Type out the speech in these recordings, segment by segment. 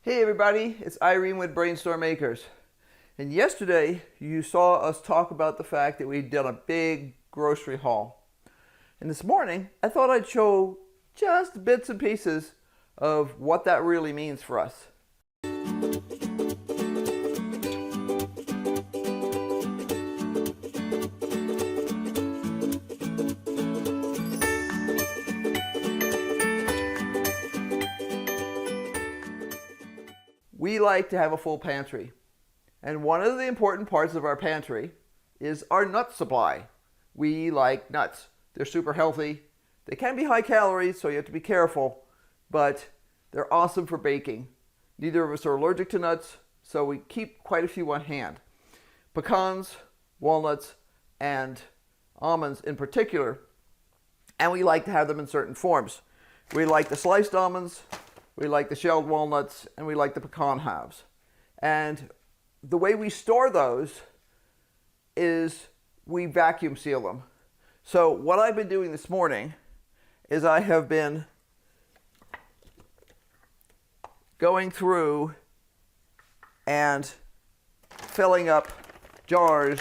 Hey everybody, it's Irene with BrainStormAcres. And yesterday you saw us talk about the fact that we'd done a big grocery haul. And this morning I thought I'd show just bits and pieces of what that really means for us. We like to have a full pantry. And one of the important parts of our pantry is our nut supply. We like nuts. They're super healthy. They can be high calories, so you have to be careful, but they're awesome for baking. Neither of us are allergic to nuts, so we keep quite a few on hand. Pecans, walnuts, and almonds in particular. And we like to have them in certain forms. We like the sliced almonds, we like the shelled walnuts, and we like the pecan halves. And the way we store those is we vacuum seal them. So what I've been doing this morning is I have been going through and filling up jars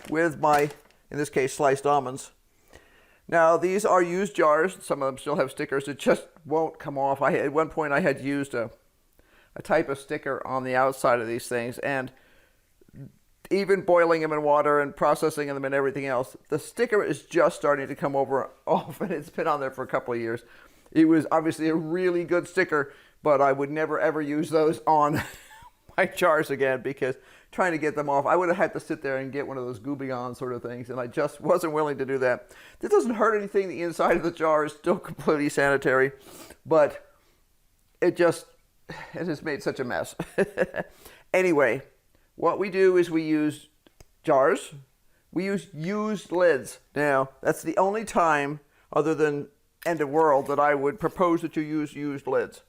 with my, in this case, sliced almonds. Now these are used jars. Some of them still have stickers. It just won't come off. At one point I had used a type of sticker on the outside of these things, and even boiling them in water and processing them and everything else, the sticker is just starting to come off, and it's been on there for a couple of years. It was obviously a really good sticker, but I would never ever use those on my jars again, because trying to get them off, I would have had to sit there and get one of those Goobie-On sort of things, and I just wasn't willing to do that. This doesn't hurt anything. The inside of the jar is still completely sanitary, but it has made such a mess. Anyway, what we do is we use jars. We use used lids. Now, that's the only time, other than end of world, that I would propose that you use used lids.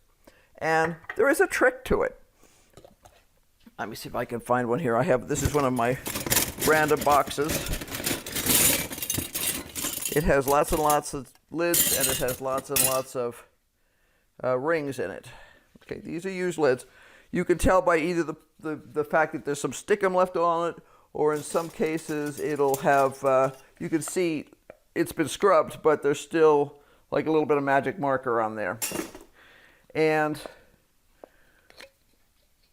And there is a trick to it. Let me see if I can find one here. This is one of my random boxes. It has lots and lots of lids, and it has lots and lots of rings in it. Okay, these are used lids. You can tell by either the fact that there's some stickum left on it, or in some cases it'll have, you can see it's been scrubbed, but there's still like a little bit of magic marker on there. And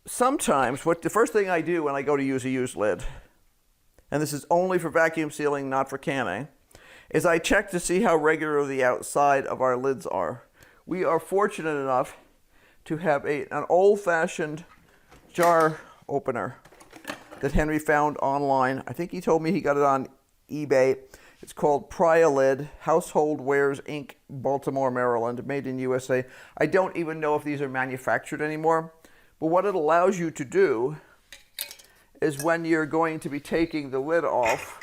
sometimes, the first thing I do when I go to use a used lid, and this is only for vacuum sealing, not for canning, is I check to see how regular the outside of our lids are. We are fortunate enough to have an old-fashioned jar opener that Henry found online. I think he told me he got it on eBay. It's called Pry-A-Lid, Household Wares Inc., Baltimore, Maryland, made in USA. I don't even know if these are manufactured anymore. But what it allows you to do is when you're going to be taking the lid off,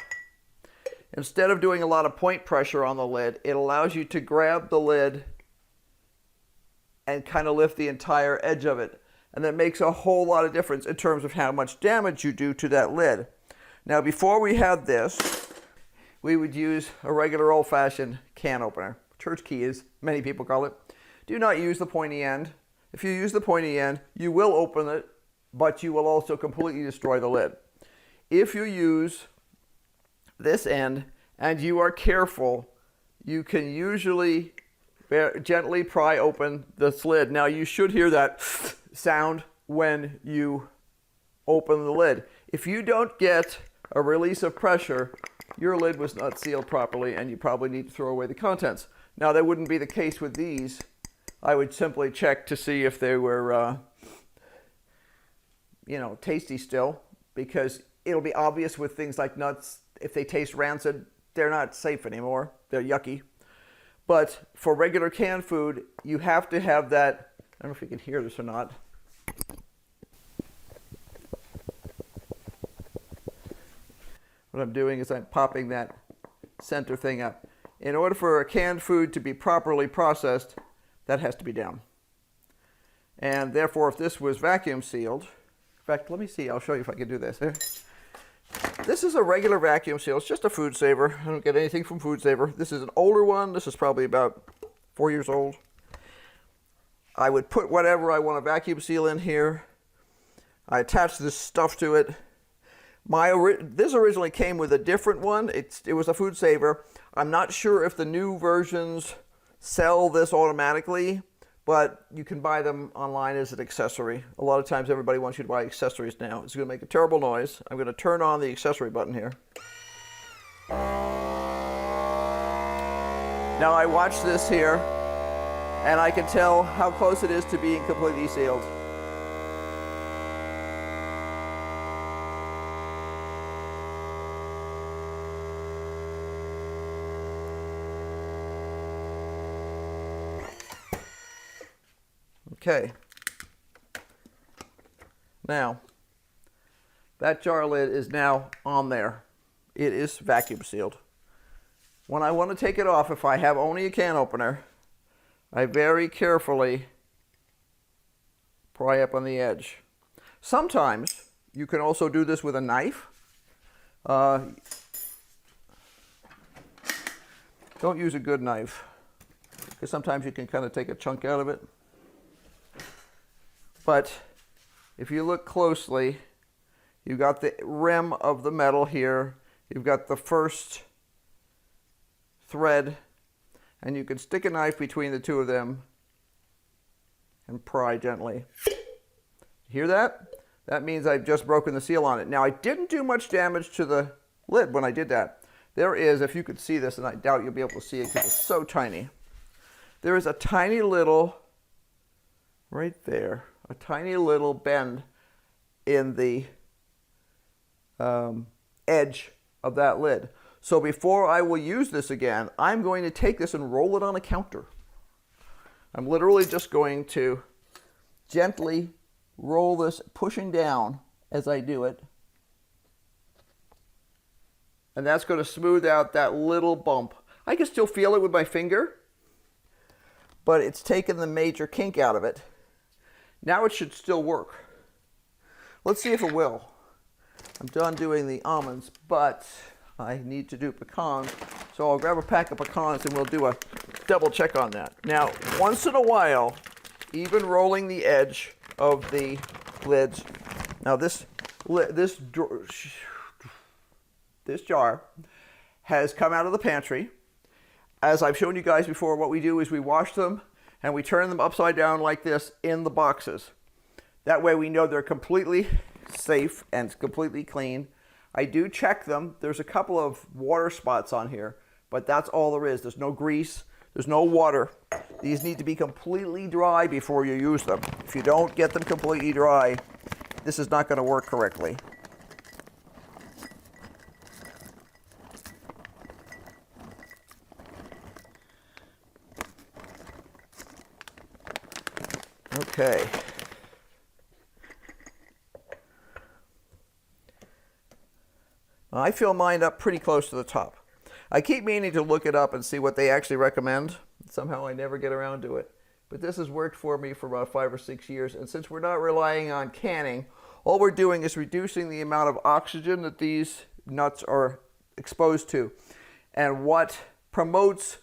instead of doing a lot of point pressure on the lid, it allows you to grab the lid and kind of lift the entire edge of it. And that makes a whole lot of difference in terms of how much damage you do to that lid. Now, before we had this, we would use a regular old-fashioned can opener. Church key, as many people call it. Do not use the pointy end. If you use the pointy end, you will open it, but you will also completely destroy the lid. If you use this end and you are careful, you can usually gently pry open this lid. Now, you should hear that sound when you open the lid. If you don't get a release of pressure, your lid was not sealed properly, and you probably need to throw away the contents. Now, that wouldn't be the case with these. I would simply check to see if they were, tasty still, because it'll be obvious with things like nuts. If they taste rancid, they're not safe anymore. They're yucky. But for regular canned food, you have to have that. I don't know if you can hear this or not. What I'm doing is I'm popping that center thing up. In order for a canned food to be properly processed, that has to be down. And therefore, if this was vacuum sealed, in fact, let me see, I'll show you if I can do this. This is a regular vacuum seal. It's just a food saver. I don't get anything from food saver. This is an older one. This is probably about 4 years old. I would put whatever I want to vacuum seal in here. I attached this stuff to it. This originally came with a different one. It was a food saver. I'm not sure if the new versions sell this automatically, but you can buy them online as an accessory. A lot of times everybody wants you to buy accessories now. It's going to make a terrible noise. I'm going to turn on the accessory button here. Now I watch this here, and I can tell how close it is to being completely sealed. Okay. Now, that jar lid is now on there. It is vacuum sealed. When I want to take it off, if I have only a can opener, I very carefully pry up on the edge. Sometimes you can also do this with a knife. Don't use a good knife, because sometimes you can kind of take a chunk out of it. But if you look closely, you've got the rim of the metal here. You've got the first thread, and you can stick a knife between the two of them and pry gently. Hear that? That means I've just broken the seal on it. Now, I didn't do much damage to the lid when I did that. There is, if you could see this, and I doubt you'll be able to see it because it's so tiny, there is a tiny little, right there, a tiny little bend in the edge of that lid. So before I will use this again, I'm going to take this and roll it on a counter. I'm literally just going to gently roll this, pushing down as I do it. And that's going to smooth out that little bump. I can still feel it with my finger, but it's taken the major kink out of it. Now it should still work. Let's see if it will. I'm done doing the almonds, but I need to do pecans. So I'll grab a pack of pecans and we'll do a double check on that. Now, once in a while, even rolling the edge of the lids. Now this jar has come out of the pantry. As I've shown you guys before, what we do is we wash them and we turn them upside down like this in the boxes. That way we know they're completely safe and completely clean. I do check them. There's a couple of water spots on here, but that's all there is. There's no grease, there's no water. These need to be completely dry before you use them. If you don't get them completely dry, this is not going to work correctly. Okay. I fill mine up pretty close to the top. I keep meaning to look it up and see what they actually recommend. Somehow I never get around to it. But this has worked for me for about 5 or 6 years. And since we're not relying on canning, all we're doing is reducing the amount of oxygen that these nuts are exposed to. And what promotes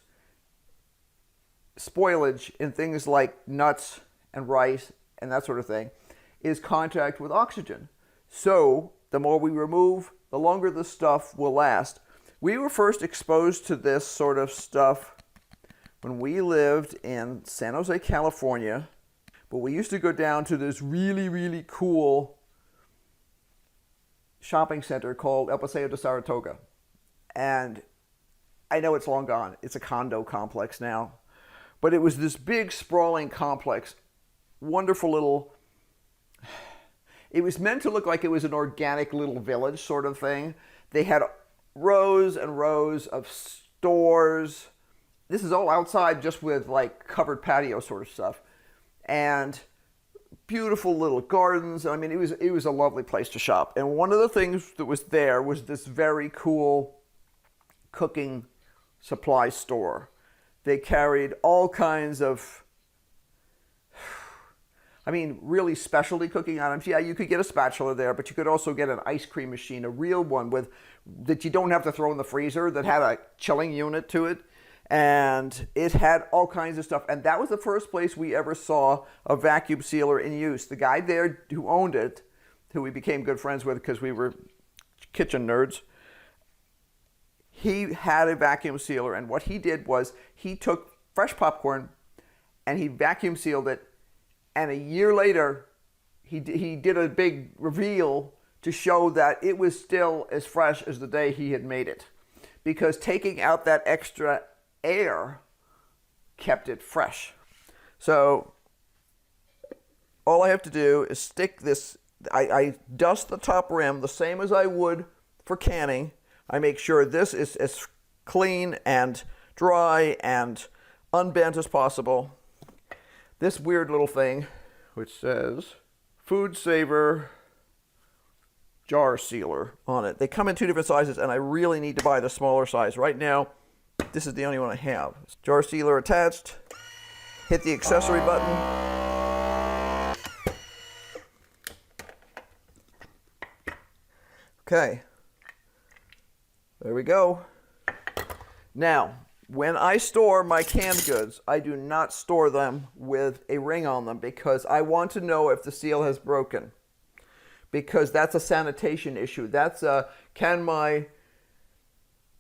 spoilage in things like nuts and rice and that sort of thing is contact with oxygen. So the more we remove, the longer the stuff will last. We were first exposed to this sort of stuff when we lived in San Jose, California. But we used to go down to this really, really cool shopping center called El Paseo de Saratoga. And I know it's long gone. It's a condo complex now. But it was this big, sprawling complex. Wonderful little... It was meant to look like it was an organic little village sort of thing. They had rows and rows of stores. This is all outside just with like covered patio sort of stuff. And beautiful little gardens. I mean, it was a lovely place to shop. And one of the things that was there was this very cool cooking supply store. They carried all kinds of, I mean, really specialty cooking items. Yeah, you could get a spatula there, but you could also get an ice cream machine, a real one that you don't have to throw in the freezer, that had a chilling unit to it. and it had all kinds of stuff. And that was the first place we ever saw a vacuum sealer in use. The guy there who owned it, who we became good friends with because we were kitchen nerds, he had a vacuum sealer, and what he did was he took fresh popcorn and he vacuum sealed it, and a year later he did a big reveal to show that it was still as fresh as the day he had made it, because taking out that extra air kept it fresh. So all I have to do is stick this, I dust the top rim the same as I would for canning. I make sure this is as clean and dry and unbent as possible. This weird little thing, which says Food Saver jar sealer on it. They come in two different sizes, and I really need to buy the smaller size. Right now, this is the only one I have. Jar sealer attached. Hit the accessory button. Okay. There we go. Now, when I store my canned goods, I do not store them with a ring on them because I want to know if the seal has broken. Because that's a sanitation issue. That's can my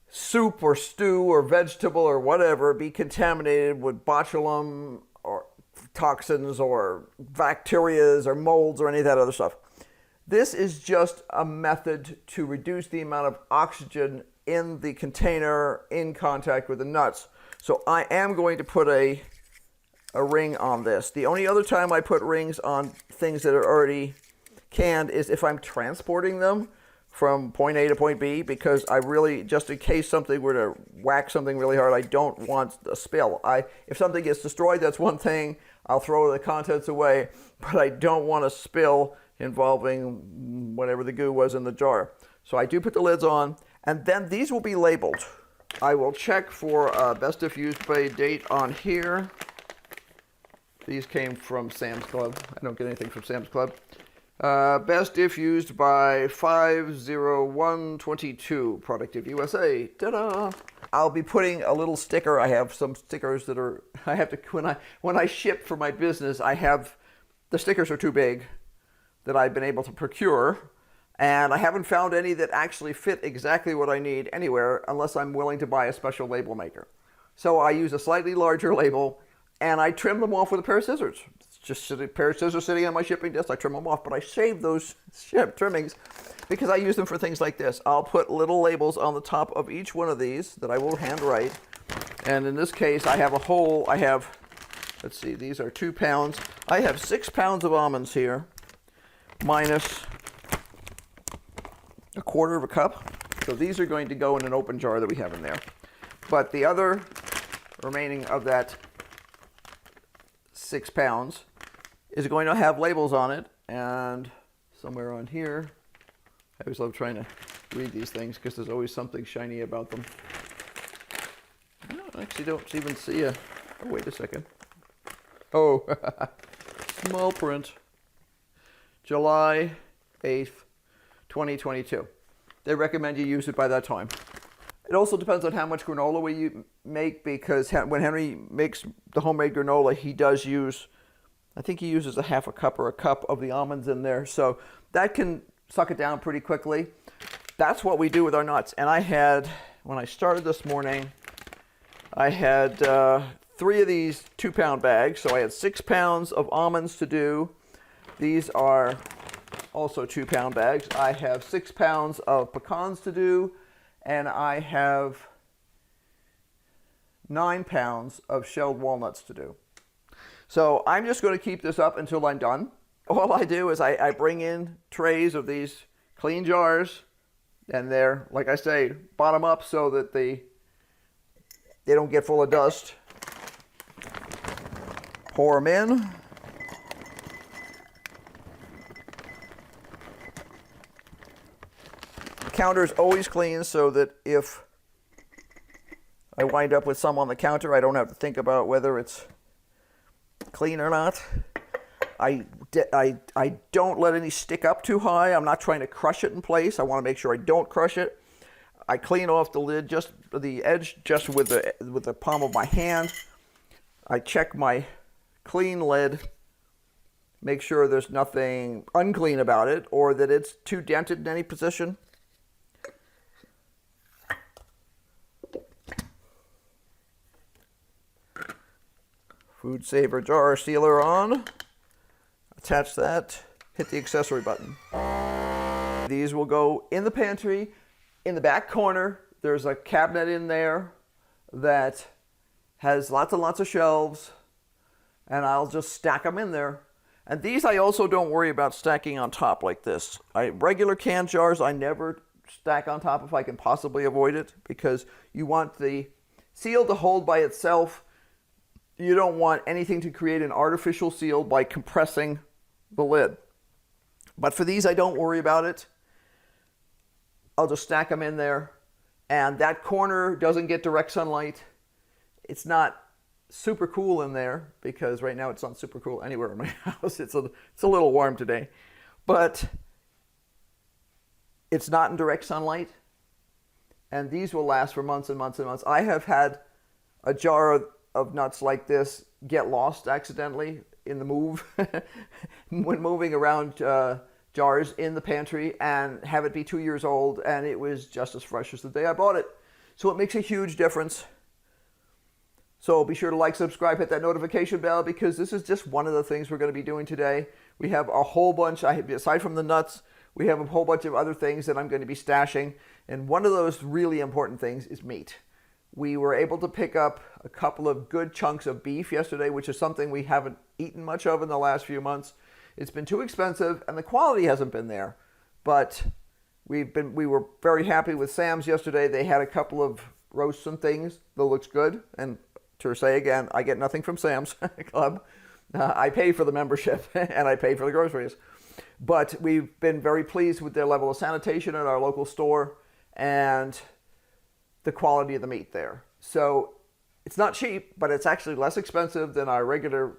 soup or stew or vegetable or whatever be contaminated with botulinum or toxins or bacterias or molds or any of that other stuff. This is just a method to reduce the amount of oxygen in the container in contact with the nuts. So I am going to put a ring on this. The only other time I put rings on things that are already canned is if I'm transporting them from point A to point B, because I really, just in case something were to whack something really hard, I don't want a spill. If something gets destroyed, that's one thing. I'll throw the contents away, but I don't want a spill involving whatever the goo was in the jar. So I do put the lids on, and then these will be labeled. I will check for best if used by date on here. These came from Sam's Club. I don't get anything from Sam's Club. Best if used by 5/01/22, Productive USA. Ta-da! I'll be putting a little sticker. I have some stickers that are, I have to, when I ship for my business, the stickers are too big that I've been able to procure, and I haven't found any that actually fit exactly what I need anywhere unless I'm willing to buy a special label maker. So I use a slightly larger label, and I trim them off with a pair of scissors. It's just a pair of scissors sitting on my shipping desk. I trim them off, but I shave those trimmings because I use them for things like this. I'll put little labels on the top of each one of these that I will handwrite. And in this case, I have let's see, these are 2 pounds. I have 6 pounds of almonds here, minus a quarter of a cup. So these are going to go in an open jar that we have in there. But the other remaining of that 6 pounds is going to have labels on it, and somewhere on here, I always love trying to read these things because there's always something shiny about them. I actually don't even see oh, wait a second. Oh, small print. July 8th, 2022. They recommend you use it by that time. It also depends on how much granola we make, because when Henry makes the homemade granola, he does use, I think he uses a half a cup or a cup of the almonds in there. So that can suck it down pretty quickly. That's what we do with our nuts. And I had, when I started this morning, I had 3 of these 2 pound bags. So I had 6 pounds of almonds to do. These are also 2 pound bags. I have 6 pounds of pecans to do. And I have 9 pounds of shelled walnuts to do. So I'm just going to keep this up until I'm done. All I do is I bring in trays of these clean jars, and they're, like I say, bottom up so that they don't get full of dust. Pour them in. Counter is always clean so that if I wind up with some on the counter, I don't have to think about whether it's clean or not. I don't let any stick up too high. I'm not trying to crush it in place. I want to make sure I don't crush it. I clean off the lid, just the edge, just with the palm of my hand. I check my clean lid, make sure there's nothing unclean about it or that it's too dented in any position. Food saver jar sealer on. Attach that, hit the accessory button. These will go in the pantry. In the back corner, there's a cabinet in there that has lots and lots of shelves, and I'll just stack them in there. And these I also don't worry about stacking on top like this. Regular canned jars I never stack on top if I can possibly avoid it, because you want the seal to hold by itself. You don't want anything to create an artificial seal by compressing the lid. But for these, I don't worry about it. I'll just stack them in there. And that corner doesn't get direct sunlight. It's not super cool in there, because right now it's not super cool anywhere in my house. It's a little warm today. But it's not in direct sunlight. And these will last for months and months and months. I have had a jar of nuts like this get lost accidentally in the move when moving around jars in the pantry, and have it be 2 years old, and it was just as fresh as the day I bought it. So it makes a huge difference. So be sure to like, subscribe, hit that notification bell, because this is just one of the things we're going to be doing today. We have a whole bunch, aside from the nuts, we have a whole bunch of other things that I'm going to be stashing, and one of those really important things is meat. We were able to pick up a couple of good chunks of beef yesterday, which is something we haven't eaten much of in the last few months. It's been too expensive, and the quality hasn't been there. But we were very happy with Sam's yesterday. They had a couple of roasts and things that looks good. And to say again, I get nothing from Sam's Club. I pay for the membership and I pay for the groceries. But we've been very pleased with their level of sanitation at our local store and the quality of the meat there. So it's not cheap, but it's actually less expensive than our regular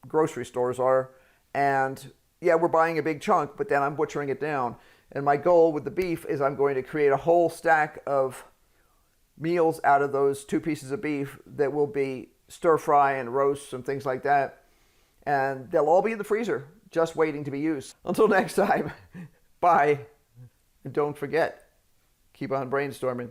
grocery stores are. And yeah, we're buying a big chunk, but then I'm butchering it down. And my goal with the beef is I'm going to create a whole stack of meals out of those 2 pieces of beef that will be stir fry and roasts and things like that. And they'll all be in the freezer, just waiting to be used. Until next time, bye. And don't forget, keep on brainstorming.